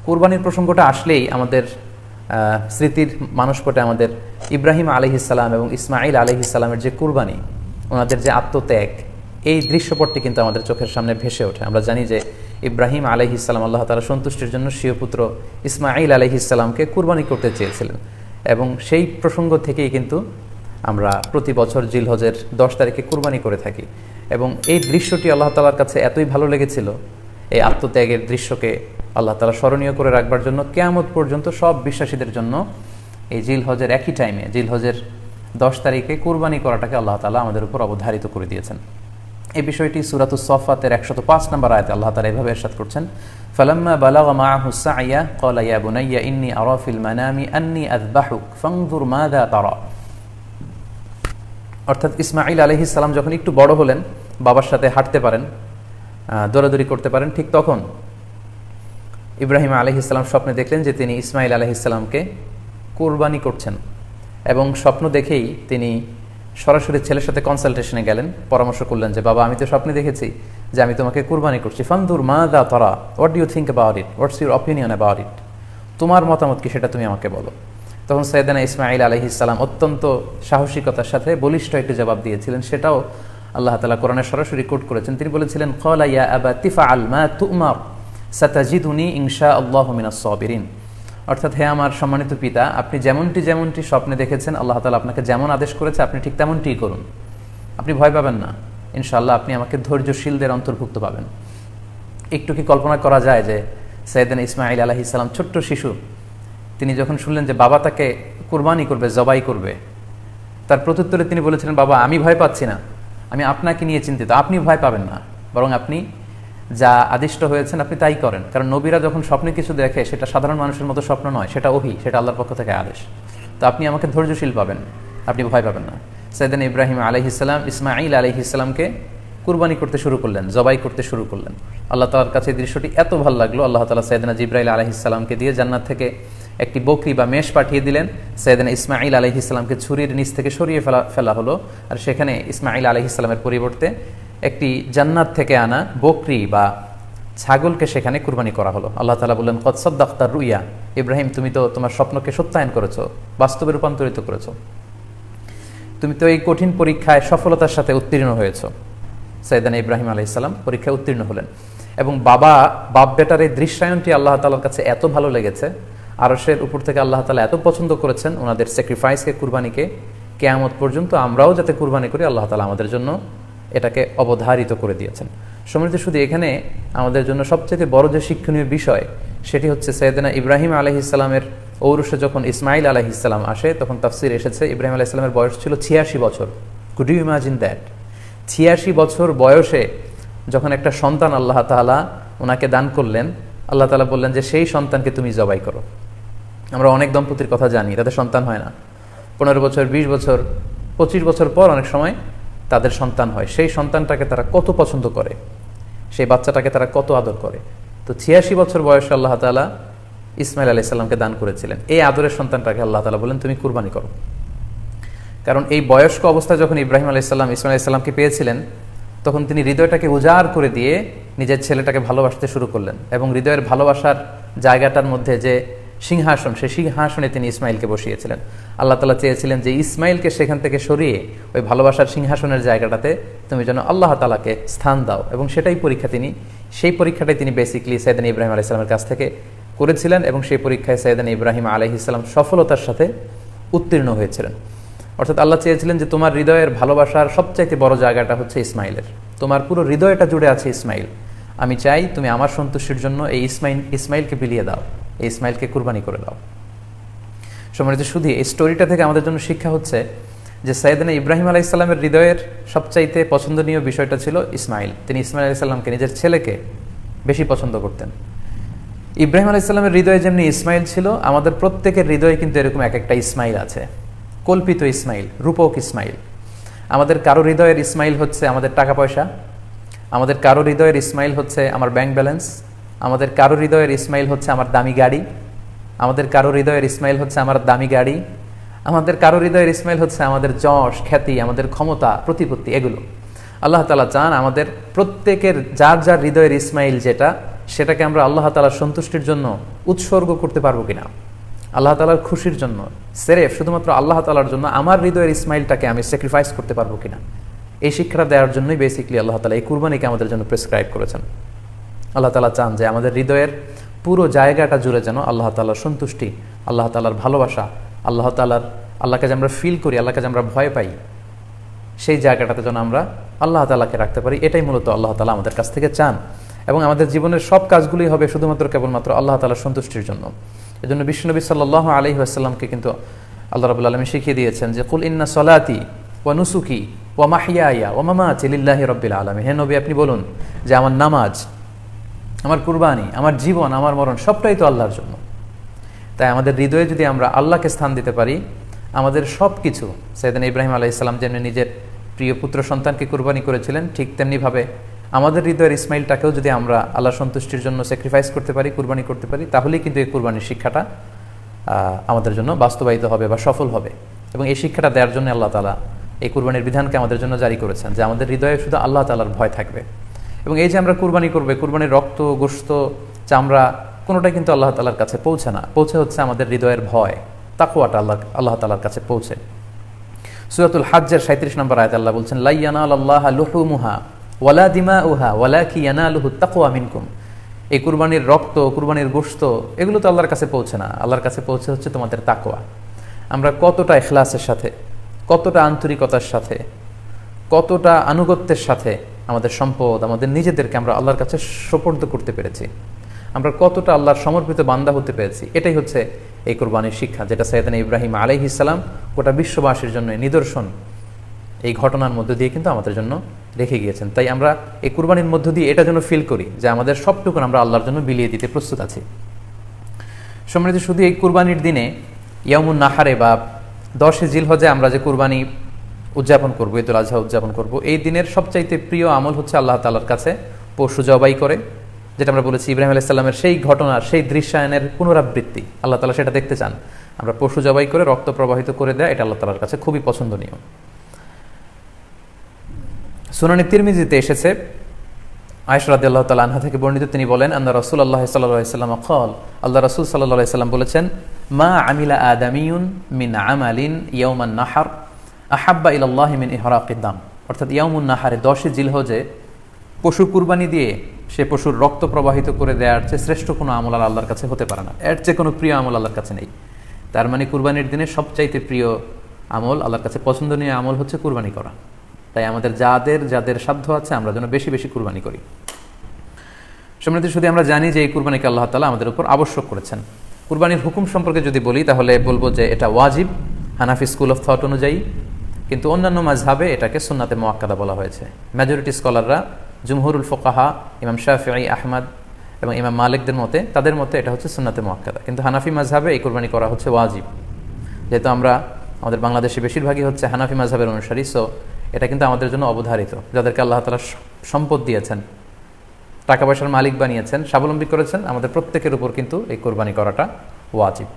কুরবানির প্রসঙ্গটা আসলেই আমাদের স্মৃতির মানসপটে আমাদের ইব্রাহিম আলাইহিস সালাম এবং ইসমাইল আলাইহিস সালামের যে কুরবানি, ওনাদের যে আত্মত্যাগ, এই দৃশ্যপটটি কিন্তু আমাদের চোখের সামনে ভেসে ওঠে। আমরা জানি যে ইব্রাহিম আলাইহিস সালাম আল্লাহ তাআলা সন্তুষ্টির জন্য স্বীয় পুত্র ইসমাইল আলাইহিস সালামকে কুরবানি করতে চেয়েছিলেন, এবং সেই প্রসঙ্গ থেকেই কিন্তু আমরা প্রতি বছর জিলহজের 10 তারিখে কুরবানি করে থাকি। এবং এই দৃশ্যটি আল্লাহ তাআলার কাছে এতই ভালো লেগেছিল, এই আত্মত্যাগের দৃশ্যকে আল্লাহ তাআলা স্মরণীয় করে রাখবার জন্য কিয়ামত পর্যন্ত সব বিশ্বাসীদের জন্য এই জিলহজের একই টাইমে, জিলহজের 10 তারিখে কুরবানি করাটাকে আল্লাহ তাআলা আমাদের উপর অবধারিত করে দিয়েছেন। এই বিষয়টি সূরাতুস সাফফাতের 105 নম্বর আয়াতে আল্লাহ তাআলা এভাবে ইরশাদ করছেন, ফালাম্মা বালাগা মাআহু সা'য়া ক্বালা ইয়া বুনাইয়া ইন্নী আরা ফিল মানামি আন্নী আযবাহুক ফানজুর মাযা তারা। অর্থাৎ ইসমাঈল আলাইহিস সালাম যখন একটু বড় হলেন, বাবার সাথে হাঁটতে পারেন, দৌড়াদৌড়ি করতে পারেন, ঠিক তখন ইব্রাহিম আলাইহিস সালাম স্বপ্নে দেখলেন যে তিনি ইসমাঈল আলাইহিস সালামকে কুরবানি করছেন, এবং স্বপ্ন দেখেই তিনি সরাসরি ছেলের সাথে কনসালটেশনে গেলেন, পরামর্শ করলেন যে বাবা, আমি তো স্বপ্নে দেখেছি যে আমি তোমাকে কুরবানি করছি, ফানজুর মাযা তারা, what do you think about it, what's your opinion about it, তোমার মতামত কি সেটা তুমি আমাকে বলো। তখন সাইয়েদানা ইসমাঈল আলাইহিস সালাম অত্যন্ত সাহসিকতার সাথে বলিষ্ঠ একটি জবাব দিয়েছিলেন, সেটাও আল্লাহ তাআলা কোরআনে সরাসরি কোট করেছেন। তিনি বলেছিলেন, ক্বালা ইয়া আবাতি ফাআল মা তু'মার সাতাজিদুনি ইনশাআল্লাহু মিনাস সাবিরিন। অর্থাৎ, হে আমার সম্মানিত পিতা, আপনি যেমনটি যেমনটি স্বপ্নে দেখেছেন, আল্লাহ তাআলা আপনাকে যেমন আদেশ করেছে আপনি ঠিক তেমনটিই করুন, আপনি ভয় পাবেন না, ইনশাআল্লাহ আপনি আমাকে ধৈর্যশীলদের অন্তর্ভুক্ত পাবেন। একটু কি কল্পনা করা যায় যে সাইয়েদানা ইসমাঈল আলাইহিস সালাম ছোট্ট শিশু, তিনি যখন শুনলেন যে বাবা তাকে কুরবানি করবে, জবাই করবে, তার প্রত্যুত্তরে তিনি বলেছিলেন, বাবা, আমি ভয় পাচ্ছি না, আমি আপনাকে নিয়ে চিন্তিত, আপনি ভয় পাবেন না, বরং আপনি যা আদিষ্ট হয়েছেন আপনি তাই করেন। কারণ নবীরা যখন স্বপ্নে কিছু দেখে সেটা সাধারণ মানুষের মতো স্বপ্ন নয়, সেটা ওহী, সেটা আল্লাহর পক্ষ থেকে আদেশ। তো আপনি আমাকে ধৈর্যশীল পাবেন, আপনি ভয় পাবেন না। সাইয়েদানা ইব্রাহিম আলাইহিস সালাম ইসমাঈল আলাইহিস সালামকে কুরবানি করতে শুরু করলেন, জবাই করতে শুরু করলেন। আল্লাহ তাআলার কাছে এই দৃশ্যটি এত ভালো লাগলো, আল্লাহ তাআলা সাইয়েদানা জিবরাইল আলাইহিস সালামকে দিয়ে জান্নাত থেকে একটি বকরি বা মেষ পাঠিয়ে দিলেন। সাইয়েদানা ইসমাঈল আলাইহিস সালামকে ছুরির নিচ থেকে সরিয়ে ফেলা হলো, আর সেখানে ইসমাঈল আলাইহিস সালামের পরিবর্তে একটি জান্নাত থেকে আনা বকরি বা ছাগলকে সেখানে কুরবানি করা হলো। আল্লাহ তাআলা বললেন, কদ সাদ্দাকতা রুইয়া, ইব্রাহিম, তুমি তো তোমার স্বপ্নকে সত্যায়ন করেছো, বাস্তবে রূপান্তরিত করেছো, তুমি তো এই কঠিন পরীক্ষায় সফলতার সাথে উত্তীর্ণ হয়েছো। সাইয়েদানা ইব্রাহিম আলাইহিস সালাম পরীক্ষায় উত্তীর্ণ হলেন, এবং বাপ বেটার এই দৃশ্যায়নটি আল্লাহ তাআলার কাছে এত ভালো লেগেছে, আরশের উপর থেকে আল্লাহ তাআলা এত পছন্দ করেছেন ওনাদের স্যাক্রিফাইসকে, কুরবানিকে, কিয়ামত পর্যন্ত আমরাও যাতে কুরবানি করি আল্লাহ তাআলা আমাদের জন্য এটাকে অবধারিত করে দিয়েছেন। সম্মানিত, শুধু এখানে আমাদের জন্য সবচেয়ে বড় যে শিক্ষণীয় বিষয় সেটি হচ্ছে সাইয়েদানা ইব্রাহিম আলাইহিস সালামের ঔরসে যখন ইসমাঈল আলাইহিস সালাম আসে, তখন তাফসীর এসেছে ইব্রাহিম আলাইহিস সালামের বয়স ছিল 86 বছর। Could you imagine that? 86 বছর বয়সে যখন একটা সন্তান আল্লাহ তাআলা ওনাকে দান করলেন, আল্লাহ তাআলা বললেন যে সেই সন্তানকে তুমি জবাই করো। আমরা অনেক দম্পতির কথা জানি, তাদের সন্তান হয় না, 15 বছর, 20 বছর, 25 বছর পর অনেক সময় তাদের সন্তান হয়। সেই সন্তানটাকে তারা কত পছন্দ করে, সেই বাচ্চাটাকে তারা কত আদর করে। তো 86 বছর বয়সে আল্লাহ তাআলা ইসমাঈল আলাইহিস সালামকে দান করেছিলেন। এই আদরের সন্তানটাকে আল্লাহ তাআলা বলেন, তুমি কুরবানি করো। কারণ এই বয়স্ক অবস্থায় যখন ইব্রাহিম আলাইহিস সালাম ইসমাঈল আলাইহিস সালামকে পেয়েছিলেন, তখন তিনি হৃদয়টাকে উজাড় করে দিয়ে নিজের ছেলেটাকে ভালোবাসতে শুরু করলেন, এবং হৃদয়ের ভালোবাসার জায়গাটার মধ্যে যে সিংহাসন, সেই সিংহাসনে তিনি ইসমাঈলকে বসিয়েছিলেন। আল্লাহ তাআলা চেয়েছিলেন যে ইসমাঈলকে সেখান থেকে সরিয়ে ওই ভালোবাসার সিংহাসনের জায়গাটাতে তুমি যেন আল্লাহ তাআলাকে স্থান দাও, এবং সেই পরীক্ষাটাই তিনি বেসিক্যালি সাইয়েদানা ইব্রাহিম আলাইহিস সালামের কাছ থেকে করেছিলেন, এবং সেই পরীক্ষায় সাইয়েদানা ইব্রাহিম আলাইহিস সালাম সফলতার সাথে উত্তীর্ণ হয়েছিলেন। অর্থাৎ আল্লাহ চেয়েছিলেন যে তোমার হৃদয়ের ভালোবাসার সবচাইতে বড় জায়গাটা হচ্ছে ইসমাঈলের, তোমার পুরো হৃদয়টা জুড়ে আছে ইসমাঈল, আমি চাই তুমি আমার সন্তুষ্টির জন্য এই ইসমাঈলকে বিলিয়ে দাও, এই ইসমাঈলকে কুরবানি করে দাও। সম্মানিত, শুধু এই স্টোরিটা থেকে আমাদের জন্য শিক্ষা হচ্ছে যে সাইয়েদানা ইব্রাহিম আলাইহিস সালামের হৃদয়ের সবচাইতে পছন্দনীয় বিষয়টা ছিল ইসমাঈল। তিনি ইসমাঈল আলাইহিস সালামকে, নিজের ছেলেকে বেশি পছন্দ করতেন। ইব্রাহিম আলাইহিস সালামের হৃদয়ে যেমনি ইসমাঈল ছিল, আমাদের প্রত্যেকের হৃদয়ে কিন্তু এরকম এক একটা ইসমাঈল আছে, কল্পিত ইসমাঈল, রূপক ইসমাঈল। আমাদের কারো হৃদয়ের ইসমাঈল হচ্ছে আমাদের টাকা পয়সা, আমাদের কারো হৃদয়ের ইসমাঈল হচ্ছে আমার ব্যাংক ব্যালেন্স, আমাদের কারো হৃদয়ের ইসমাঈল হচ্ছে আমার দামি গাড়ি, আমাদের কারো হৃদয়ের ইসমাঈল হচ্ছে আমার দামি গাড়ি, আমাদের কারো হৃদয়ের ইসমাঈল হচ্ছে আমাদের যশ, খ্যাতি, আমাদের ক্ষমতা, প্রতিপত্তি, এগুলো। আল্লাহ তাআলা চান আমাদের প্রত্যেকের যার যার হৃদয়ের ইসমাঈল যেটা, সেটাকে আমরা আল্লাহ তাআলার সন্তুষ্টির জন্য উৎসর্গ করতে পারবো কিনা, আল্লাহ তাআলার খুশির জন্য সেরেফ শুধুমাত্র আল্লাহ তাআলার জন্য আমার হৃদয়ের ইসমাইলটাকে আমি স্যাক্রিফাইস করতে পারবো কিনা, এই শিক্ষাটা দেওয়ার জন্যই বেসিক্যালি আল্লাহ তাআলা এই কুরবানিকে আমাদের জন্য প্রেসক্রাইব করেছেন। আল্লাহ তাআলা চান যে আমাদের হৃদয়ের পুরো জায়গাটা জুড়ে যেন আল্লাহ তাআলার সন্তুষ্টি, আল্লাহ তাআলার ভালোবাসা, আল্লাহকে যে আমরা ফিল করি, আল্লাহকে যে আমরা ভয় পাই, সেই জায়গাটাতে যেন আমরা আল্লাহ তাআলাকে রাখতে পারি। এটাই মূলত আল্লাহ তাআলা আমাদের কাছ থেকে চান। এবং আমাদের জীবনের সব কাজগুলোই হবে শুধুমাত্র কেবলমাত্র আল্লাহ তাআলার সন্তুষ্টির জন্য। এজন্য বিশ্বনবী সাল্লাল্লাহু আলাইহি ওয়াসাল্লামকে কিন্তু আল্লাহ রাব্বুল আলামিন শিখিয়ে দিয়েছেন যে কুল ইন্না সলাতি ওয়া নুসুকি ওয়া মাহইয়ায়া ওয়া মামাতি লিল্লাহি রাব্বিল আলামিন। হে নবী, আপনি বলুন যে আমার নামাজ, আমার কুরবানি, আমার জীবন, আমার মরণ সবটাই তো আল্লাহর জন্য। তাই আমাদের হৃদয়ে যদি আমরা আল্লাহকে স্থান দিতে পারি, আমাদের সব কিছু, সাইয়েদনা ইব্রাহিম আলাইহিস সালাম যেমনি নিজের প্রিয় পুত্র সন্তানকে কুরবানি করেছিলেন, ঠিক তেমনিভাবে আমাদের হৃদয়ের ইসমাইলটাকেও যদি আমরা আল্লাহর সন্তুষ্টির জন্য স্যাক্রিফাইস করতে পারি, কুরবানি করতে পারি, তাহলেই কিন্তু এই কুরবানির শিক্ষাটা আমাদের জন্য বাস্তবায়িত হবে বা সফল হবে। এবং এই শিক্ষাটা দেওয়ার জন্য আল্লাহ তাআলা এই কুরবানির বিধানকে আমাদের জন্য জারি করেছেন, যে আমাদের হৃদয়ে শুধু আল্লাহ তাআলার ভয় থাকবে। এবং এই যে আমরা কুরবানি করবে, কুরবানির রক্ত, গোশত, চামড়া কোনোটাই কিন্তু আল্লাহ তাআলার কাছে পৌঁছে না, পৌঁছে হচ্ছে আমাদের হৃদয়ের ভয়, তাকওয়াটা আল্লাহ তাআলার কাছে পৌঁছে। সূরাতুল হজ্জের 37 নম্বর আয়াতে আল্লাহ বলছেন, লা ইয়ানালাল্লাহা লুহুমুহা ওয়ালা দিমাউহা ওয়ালাকি ইয়ানালুহু তাকওয়া মিনকুম। এই কুরবানির রক্ত, কুরবানির গোশত এগুলো তো আল্লাহর কাছে পৌঁছে না, আল্লাহর কাছে পৌঁছে হচ্ছে তোমাদের তাকওয়া। আমরা কতটা ইখলাসের সাথে, কতটা আন্তরিকতার সাথে, কতটা আনুগত্যের সাথে আমাদের সম্পদ, আমাদের নিজেদেরকে আমরা আল্লাহর কাছে সোপর্দ করতে পেরেছি, আমরা কতটা আল্লাহর সমর্পিত বান্দা হতে পেরেছি, এটাই হচ্ছে এই কুরবানির শিক্ষা, যেটা সাইয়েদনা ইব্রাহিম আলাইহিস সালাম গোটা বিশ্ববাসীর জন্য নিদর্শন এই ঘটনার মধ্য দিয়ে কিন্তু আমাদের জন্য রেখে গিয়েছেন। তাই আমরা এই কুরবানির মধ্য দিয়ে এটা যেন ফিল করি যে আমাদের সবটুকুন আমরা আল্লাহর জন্য বিলিয়ে দিতে প্রস্তুত আছি। সম্মানিত, শুধু এই কুরবানির দিনে ইয়াউমুন নাহারে বা 10 জিলহজে আমরা যে কুরবানি উদযাপন করবো, ঈদুল আজহা উদযাপন করব, এই দিনের সবচাইতে প্রিয় আমল হচ্ছে আল্লাহ তাআলার কাছে পশু জবাই করে, যেটা আমরা বলেছি ইব্রাহিম আলাইহিস সালামের সেই ঘটনার, সেই দৃশ্যায়নের পুনরাবৃত্তি আল্লাহ তাআলা সেটা দেখতে চান। আমরা পশু জবাই করে রক্ত প্রবাহিত করে দেয়, এটা আল্লাহ তাআলার কাছে খুবই পছন্দনীয়। সুনানে তিরমিজিতে এসেছে, আয়েশা রাদিয়াল্লাহু তাআলা আনহা থেকে বর্ণিত, তিনি বলেন, আন্না রাসূলুল্লাহ সাল্লাল্লাহু আলাইহি ওয়াসাল্লাম ক্বাল, আল্লাহ রাসূল সাল্লাল্লাহু আলাইহি ওয়াসাল্লাম বলেছেন, মা আমিলা আদামিয়ুন মিন আমালিন ইয়াউমান নাহার আহাব্বা ইলাল্লাহি মিন ইহরাকিদ দাম। অর্থাৎ ইয়াউমুন নাহারে 10 জিলহজে পশু কুরবানি দিয়ে সে পশুর রক্ত প্রবাহিত করে দেওয়ার চেয়ে শ্রেষ্ঠ কোনো আমল আর আল্লাহর কাছে হতে পারে না, এর চেয়ে কোনো প্রিয় আমল আল্লাহর কাছে নেই। তার মানে কুরবানির দিনে সবচাইতে প্রিয় আমল, আল্লাহর কাছে পছন্দনীয় আমল হচ্ছে কুরবানি করা। তাই আমাদের যাদের সাধ্য আছে আমরা যেন বেশি বেশি কুরবানি করি। সম্মানিত, শুধু আমরা জানি যে এই কুরবানিকে আল্লাহ তাআলা আমাদের উপর আবশ্যক করেছেন। কুরবানির হুকুম সম্পর্কে যদি বলি তাহলে বলবো যে এটা ওয়াজিব হানাফি স্কুল অফ থট অনুযায়ী, কিন্তু অন্যান্য মাযহাবে এটাকে সুন্নাতে মুআক্কাদা বলা হয়েছে। মেজরিটি স্কলাররা, জুমহুরুল ফুকাহা, ইমাম শাফিঈ, আহমদ এবং ইমাম মালিকদের মতে, তাদের মতে এটা হচ্ছে সুন্নাতে মুআক্কাদা। কিন্তু হানাফি মাযহাবে এই কুরবানি করা হচ্ছে ওয়াজিব। যেহেতু আমাদের বাংলাদেশে বেশিরভাগই হচ্ছে হানাফি মাযহাবের অনুসারী, সো এটা কিন্তু আমাদের জন্য অবধারিত। যাদেরকে আল্লাহ তাআলা সম্পদ দিয়েছেন, টাকা পয়সার মালিক বানিয়েছেন, স্বাবলম্বী করেছেন, আমাদের প্রত্যেকের উপর কিন্তু এই কুরবানি করাটা ওয়াজিব।